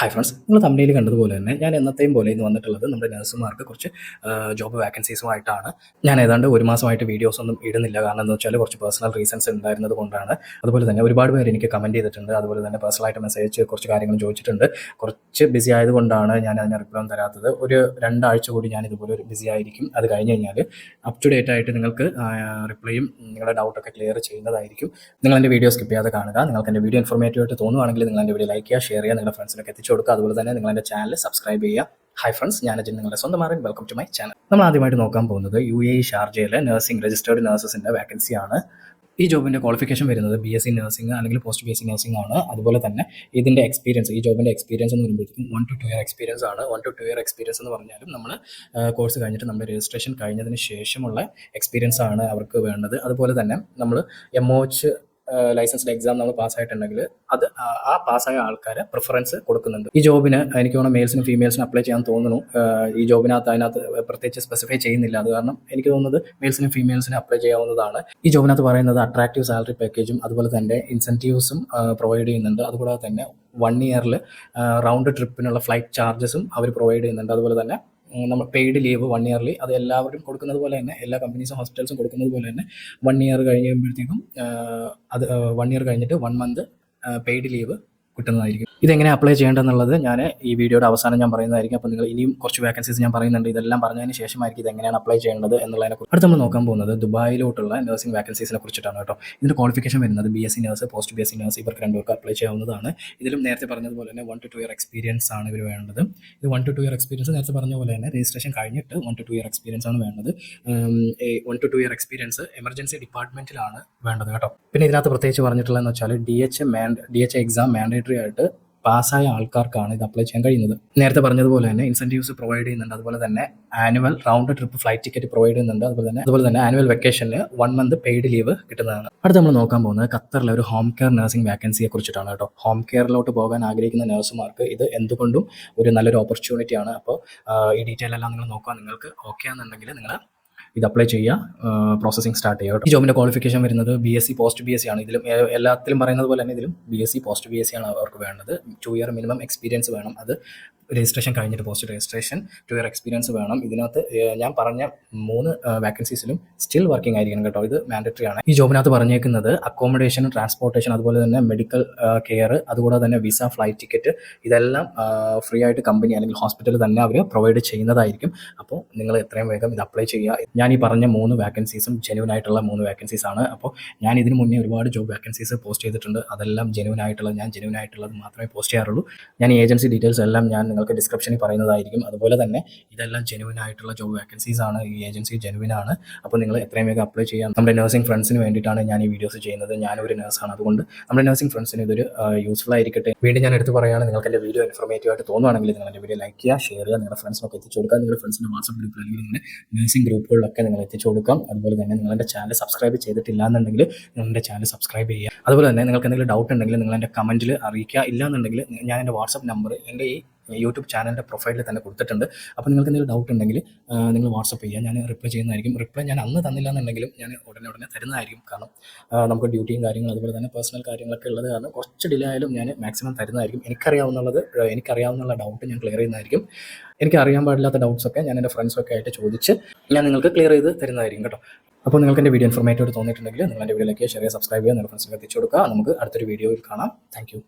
Hi friends, നിങ്ങൾ തമിഴിൽ കണ്ടതുപോലെ തന്നെ ഞാൻ എന്നത്തെയും പോലെ ഇന്ന് വന്നിട്ടുള്ളത് നമ്മുടെ നഴ്സുമാർക്ക് കുറച്ച് ജോബ് വാക്കൻസീസുമായിട്ടാണ്. ഞാൻ ഏതാണ്ട് ഒരു മാസമായിട്ട് വീഡിയോസ് ഒന്നും ഇടുന്നില്ല. കാരണം എന്താ വെച്ചാൽ കുറച്ച് പേഴ്സണൽ റീസൺസ് ഉണ്ടായിരുന്നത് കൊണ്ടാണ്. അതുപോലെ തന്നെ ഒരുപാട് പേര് എനിക്ക് കമൻറ്റ് ചെയ്തിട്ടുണ്ട്. അതുപോലെ തന്നെ പേഴ്സണലായിട്ട് മെസ്സേജ് കുറച്ച് കാര്യങ്ങൾ ചോദിച്ചിട്ടുണ്ട്. കുറച്ച് ബിസി ആയതുകൊണ്ടാണ് ഞാൻ അതിന് റിപ്ലൈ തരാത്തത്. ഒരു 2 ആഴ്ച കൂടി ഞാൻ ഇതുപോലെ ഒരു ബിസി ആയിരിക്കും. അത് കഴിഞ്ഞ് കഴിഞ്ഞാൽ അപ് ടു ഡേറ്റ് ആയിട്ട് നിങ്ങൾക്ക് റിപ്ലൈയും നിങ്ങളുടെ ഡൗട്ടൊക്കെ ക്ലിയർ ചെയ്യുന്നതായിരിക്കും. നിങ്ങൾ എൻ്റെ വീഡിയോ സ്കിപ്പ് ചെയ്യാതെ കാണുക. നിങ്ങൾക്ക് എൻ്റെ വീഡിയോ ഇൻഫോർമേറ്റീവ് ആയിട്ട് തോന്നുവാണെങ്കിൽ നിങ്ങൾ എൻ്റെ വീഡിയോ ലൈക്ക് ചെയ്യുക, ഷെയർ ചെയ്യുക, നിങ്ങളുടെ ഫ്രണ്ട്സിനൊക്കെ എത്തിച്ചു കൊടുക്കുക. അതുപോലെ തന്നെ നിങ്ങൾ എൻ്റെ ചാനൽ സബ്സ്ക്രൈബ് ചെയ്യുക. ഹായ് ഫ്രണ്ട്സ്, ഞാൻ അജിൻ, നിങ്ങളുടെ സ്വന്തം മാറിൻ. Welcome to my channel. നമ്മൾ ആദ്യമായിട്ട് നോക്കാൻ പോകുന്നത് UAE ഷാർജയിലെ നഴ്സിംഗ് രജിസ്റ്റേർഡ് നഴ്സസിൻ്റെ വാക്കൻസിയാണ്. ഈ ജോബിൻ്റെ ക്വാളിഫിക്കേഷൻ വരുന്നത് BSc നഴ്സിംഗ് അല്ലെങ്കിൽ പോസ്റ്റ് BSc നഴ്സിംഗ് ആണ്. അതുപോലെ തന്നെ ഇതിൻ്റെ എക്സ്പീരിയൻസ്, ഈ ജോബിൻ്റെ എക്സ്പീരിയൻസ് എന്ന് പറയുമ്പോഴത്തേക്കും 1 to 2 ഇയർ എക്സ്പീരിയൻസ് ആണ്. 1 to 2 ഇയർ എക്സ്പീരിയൻസ് എന്ന് പറഞ്ഞാലും നമ്മൾ കോഴ്സ് കഴിഞ്ഞിട്ട് നമ്മുടെ രജിസ്ട്രേഷൻ കഴിഞ്ഞതിന് ശേഷമുള്ള എക്സ്പീരിയൻസ് ആണ് അവർക്ക് വേണ്ടത്. അതുപോലെ തന്നെ നമ്മൾ MOH ലൈസൻസ്ഡ് എക്സാം നമ്മൾ പാസ്സായിട്ടുണ്ടെങ്കിൽ അത് ആ പാസ്സായ ആൾക്കാരെ പ്രിഫറൻസ് കൊടുക്കുന്നുണ്ട്. ഈ ജോബിന് എനിക്ക് തോന്നുന്നു മെയിൽസിനും ഫീമെയിൽസിനും അപ്ലൈ ചെയ്യാൻ തോന്നുന്നു. ഈ ജോബിനകത്ത് അതിനകത്ത് പ്രത്യേകിച്ച് സ്പെസിഫൈ ചെയ്യുന്നില്ല. അത് കാരണം എനിക്ക് തോന്നുന്നത് മെയിൽസിനും ഫീമെയിൽസിനും അപ്ലൈ ചെയ്യാവുന്നതാണ്. ഈ ജോബിനകത്ത് പറയുന്നത് അട്രാക്റ്റീവ് സാലറി പാക്കേജും അതുപോലെ തന്നെ ഇൻസെൻറ്റീവ്സും പ്രൊവൈഡ് ചെയ്യുന്നുണ്ട്. അതുകൂടാതെ തന്നെ 1 ഇയറിൽ റൗണ്ട് ട്രിപ്പിനുള്ള ഫ്ലൈറ്റ് ചാർജസും അവർ പ്രൊവൈഡ് ചെയ്യുന്നുണ്ട്. അതുപോലെ തന്നെ നമ്മൾ പെയ്ഡ് ലീവ് 1 ഇയർലി അത് എല്ലാവരും കൊടുക്കുന്നത് പോലെ തന്നെ എല്ലാ കമ്പനീസും ഹോസ്പിറ്റൽസും കൊടുക്കുന്നത് പോലെ തന്നെ 1 ഇയർ കഴിഞ്ഞ് കഴിയുമ്പോഴത്തേക്കും അത് 1 ഇയർ കഴിഞ്ഞിട്ട് 1 മന്ത് പെയ്ഡ് ലീവ് കിട്ടുന്നതായിരിക്കും. ഇതെങ്ങനെ അപ്ലൈ ചെയ്യേണ്ടതെന്നുള്ളത് ഞാൻ ഈ വീഡിയോയുടെ അവസാനം ഞാൻ പറയുന്നതായിരിക്കും. അപ്പോൾ നിങ്ങൾ ഇനിയും കുറച്ച് വാക്കൻസീസ് ഞാൻ പറയുന്നുണ്ട്. ഇതെല്ലാം പറഞ്ഞതിന് ശേഷമായിരിക്കും ഇതെങ്ങനെയാണ് അപ്ലൈ ചെയ്യേണ്ടത് എന്നുള്ളതിനെക്കുറിച്ച്. അടുത്ത് നമ്മൾ നോക്കാൻ പോകുന്നത് ദുബായിലോട്ടുള്ള നഴ്സിംഗ് വാക്കൻസീസിനെ കുറിച്ചിട്ടാണ് കേട്ടോ. ഇതിൻ്റെ ക്വാളിഫിക്കേഷൻ വരുന്നത് BSc nurse, post BSc nurse, ഇവർക്ക് രണ്ടുപേർക്ക് അപ്ലൈ ചെയ്യാവുന്നതാണ്. ഇതിലും നേരത്തെ പറഞ്ഞതുപോലെ തന്നെ 1 to 2 ഇയർ എക്സ്പീരിയൻസ് ആണ് ഇവർ വേണ്ടത്. ഇത് 1 to 2 ഇയർ എക്സ്പീരിയൻസ് നേരത്തെ പറഞ്ഞ പോലെ തന്നെ രജിസ്ട്രേഷൻ കഴിഞ്ഞിട്ട് 1 to 2 ഇയർ എക്സ്പീരിയൻസ് ആണ് വേണ്ടത്. 1 to 2 ഇയർ എക്സ്പീരിയൻസ് എമർജൻസി ഡിപ്പാർട്ട്മെൻറ്റിലാണ് വേണ്ടത് കേട്ടോ. പിന്നെ ഇതിനകത്ത് പ്രത്യേകിച്ച് പറഞ്ഞിട്ടുള്ളതെന്ന് വെച്ചാൽ DH എക്സാം മാൻഡേറ്ററി ആയിട്ട് പാസ്സായ ആൾക്കാർക്കാണ് ഇത് അപ്ലൈ ചെയ്യാൻ കഴിയുന്നത്. നേരത്തെ പറഞ്ഞതുപോലെ തന്നെ ഇൻസെൻറ്റീവ്സ് പ്രൊവൈഡ് ചെയ്യുന്നുണ്ട്. അതുപോലെ തന്നെ annual round trip flight ticket provide ചെയ്യുന്നുണ്ട്. അതുപോലെ തന്നെ ആനുവൽ വെക്കേഷന് 1 മന്ത് പെയ്ഡ് ലീവ് കിട്ടുന്നതാണ്. അടുത്ത് നമ്മൾ നോക്കാൻ പോകുന്നത് ഖത്തറിലെ ഒരു ഹോം കെയർ നഴ്സിംഗ് വാക്കൻസിയെ കുറിച്ചിട്ടാണ് കേട്ടോ. ഹോം കെയറിലോട്ട് പോകാൻ ആഗ്രഹിക്കുന്ന നഴ്സുമാർക്ക് ഇത് എന്തുകൊണ്ടും ഒരു നല്ലൊരു ഓപ്പർച്യൂണിറ്റിയാണ്. അപ്പോൾ ഈ ഡീറ്റെയിൽ എല്ലാം നിങ്ങൾ നോക്കുക. നിങ്ങൾക്ക് ഓക്കെ ആണെന്നുണ്ടെങ്കിൽ നിങ്ങൾ ഇത് അപ്ലൈ ചെയ്യുക, പ്രോസസ്സിംഗ് സ്റ്റാർട്ട് ചെയ്യുക. ഈ ജോബിൻ്റെ ക്വാളിഫിക്കേഷൻ വരുന്നത് BSc പോസ്റ്റ് BSc ആണ്. ഇതിലും എല്ലാത്തിലും പറയുന്നത് പോലെ തന്നെ ഇതിലും BSc പോസ്റ്റ് BSc ആണ് അവർക്ക് വേണ്ടത്. 2 ഇയർ മിനിമം എക്സ്പീരിയൻസ് വേണം. അത് രജിസ്ട്രേഷൻ കഴിഞ്ഞിട്ട് പോസ്റ്റ് രജിസ്ട്രേഷൻ 2 ഇയർ എക്സ്പീരിയൻസ് വേണം. ഇതിനകത്ത് ഞാൻ പറഞ്ഞ 3 വാക്കൻസീസിലും സ്റ്റിൽ വർക്കിംഗ് ആയിരിക്കണം കേട്ടോ. ഇത് മാൻഡറ്ററി ആണ്. ഈ ജോബിനകത്ത് പറഞ്ഞേക്കുന്നത് അക്കോമഡേഷൻ, ട്രാൻസ്പോർട്ടേഷൻ, അതുപോലെ തന്നെ മെഡിക്കൽ കെയർ, അതുകൂടാതെ തന്നെ വിസ, ഫ്ലൈറ്റ് ടിക്കറ്റ് ഇതെല്ലാം ഫ്രീ ആയിട്ട് കമ്പനി അല്ലെങ്കിൽ ഹോസ്പിറ്റൽ തന്നെ അവർ പ്രൊവൈഡ് ചെയ്യുന്നതായിരിക്കും. അപ്പോൾ നിങ്ങൾ എത്രയും വേഗം ഇത് അപ്ലൈ ചെയ്യുക. ഞാൻ ഈ പറഞ്ഞ 3 വാക്കൻസീസും ജെന്യൂൻ ആയിട്ടുള്ള 3 വാക്കൻസീസ് ആണ്. അപ്പോൾ ഞാൻ ഇതിന് മുന്നേ ഒരുപാട് ജോബ് വാക്കൻസീസ് പോസ്റ്റ് ചെയ്തിട്ടുണ്ട്. അതെല്ലാം ജെന്യൂൻ ആയിട്ടുള്ളത് മാത്രമേ പോസ്റ്റ് ചെയ്യാറുള്ളൂ. ഞാൻ ഈ ഏജൻസി ഡീറ്റെയിൽസ് എല്ലാം ഞാൻ നിങ്ങൾക്ക് ഡിസ്ക്രിപ്ഷനിൽ പറയുന്നതായിരിക്കും. അതുപോലെ തന്നെ ഇതെല്ലാം ജെന്യൂൻ ആയിട്ടുള്ള ജോബ് വാക്കൻസീസ് ആണ്. ഈ ഏജൻസി ജെന്യൂൻ ആണ്. അപ്പോൾ നിങ്ങൾ എത്രയും വേഗം അപ്ലൈ ചെയ്യാം. നമ്മുടെ നഴ്സിംഗ് ഫ്രണ്ട്സിന് വേണ്ടിയിട്ടാണ് ഞാൻ ഈ വീഡിയോസ് ചെയ്യുന്നത്. ഞാനൊരു നഴ്സാണ്, അതുകൊണ്ട് നമ്മുടെ നഴ്സിംഗ് ഫ്രണ്ട്സിന് ഇതൊരു യൂസ്ഫുൾ ആയിരിക്കട്ടെ. വീണ്ടും ഞാൻ എടുത്ത് പറയുകയാണ്, നിങ്ങൾക്ക് എൻ്റെ വീഡിയോ ഇൻഫോർമേറ്റീവ് ആയിട്ട് തോന്നുവാണെങ്കിൽ നിങ്ങൾ എൻ്റെ വീഡിയോ ലൈക്ക് ചെയ്യുക, ഷെയർ ചെയ്യുക, നിങ്ങളുടെ ഫ്രണ്ട്സിനൊക്കെ എത്തിച്ചു കൊടുക്കുക. നിങ്ങളുടെ ഫ്രണ്ട്സിൻ്റെ വാട്സ്ആപ്പ് ഗ്രൂപ്പിൽ അല്ലെങ്കിൽ നിങ്ങളുടെ നഴ്സിംഗ് ഗ്രൂപ്പുകളിലൊക്കെ നിങ്ങൾ എത്തിച്ചു കൊടുക്കാം. അതുപോലെ തന്നെ നിങ്ങളുടെ ചാനൽ സബ്സ്ക്രൈബ് ചെയ്തിട്ടില്ല എന്നുണ്ടെങ്കിൽ നിങ്ങളുടെ ചാനൽ സബ്സ്ക്രൈബ് ചെയ്യുക. അതുപോലെ തന്നെ നിങ്ങൾക്ക് എന്തെങ്കിലും ഡൗട്ട് ഉണ്ടെങ്കിൽ നിങ്ങൾ എൻ്റെ കമൻറ്റിൽ അറിയിക്കുക. ഇല്ലാന്നുണ്ടെങ്കിൽ ഞാൻ എൻ്റെ വാട്സ്ആപ്പ് നമ്പർ എൻ്റെ ഈ യൂട്യൂബ് ചാനലിൻ്റെ പ്രൊഫൈലിൽ തന്നെ കൊടുത്തിട്ടുണ്ട്. അപ്പോൾ നിങ്ങൾക്ക് എന്തെങ്കിലും ഡൗട്ട് ഉണ്ടെങ്കിൽ നിങ്ങൾ വാട്സപ്പ് ചെയ്യുക, ഞാൻ റിപ്ലൈ ചെയ്യുന്നതായിരിക്കും. റിപ്ലൈ ഞാൻ അന്ന് തന്നില്ല എന്നുണ്ടെങ്കിലും ഞാൻ ഉടനെ തരുന്നതായിരിക്കും. കാരണം നമുക്ക് ഡ്യൂട്ടിയും കാര്യങ്ങളും അതുപോലെ തന്നെ പേഴ്സണൽ കാര്യങ്ങളൊക്കെ ഉള്ളത് കാരണം കുറച്ച് ഡിലേ ആയാലും ഞാൻ മാക്സിമം തരുന്നതായിരിക്കും. എനിക്കറിയാവുന്ന ഡൗട്ട് ഞാൻ ക്ലിയർ ചെയ്യുന്നതായിരിക്കും. എനിക്ക് അറിയാൻ പാടില്ലാത്ത ഡൗട്ട്സൊക്കെ ഞാൻ എൻ്റെ ഫ്രണ്ട്സൊക്കെ ആയിട്ട് ചോദിച്ച് ഞാൻ നിങ്ങൾക്ക് ക്ലിയർ ചെയ്ത് തരുന്നതായിരിക്കും കേട്ടോ. അപ്പോൾ നിങ്ങൾക്ക് എൻ്റെ വീഡിയോ ഇൻഫോർമേറ്റീവ് തോന്നിയിട്ടുണ്ടെങ്കിൽ നിങ്ങൾ എൻ്റെ വീഡിയോയിലേക്ക് ഷെയർ, സബ്സ്ക്രൈബ് ചെയ്യുക, നിങ്ങളുടെ ഫ്രണ്ട്സിലേക്ക് എത്തിച്ചു കൊടുക്കുക. നമുക്ക് അടുത്തൊരു വീഡിയോയിൽ കാണാം. Thank you.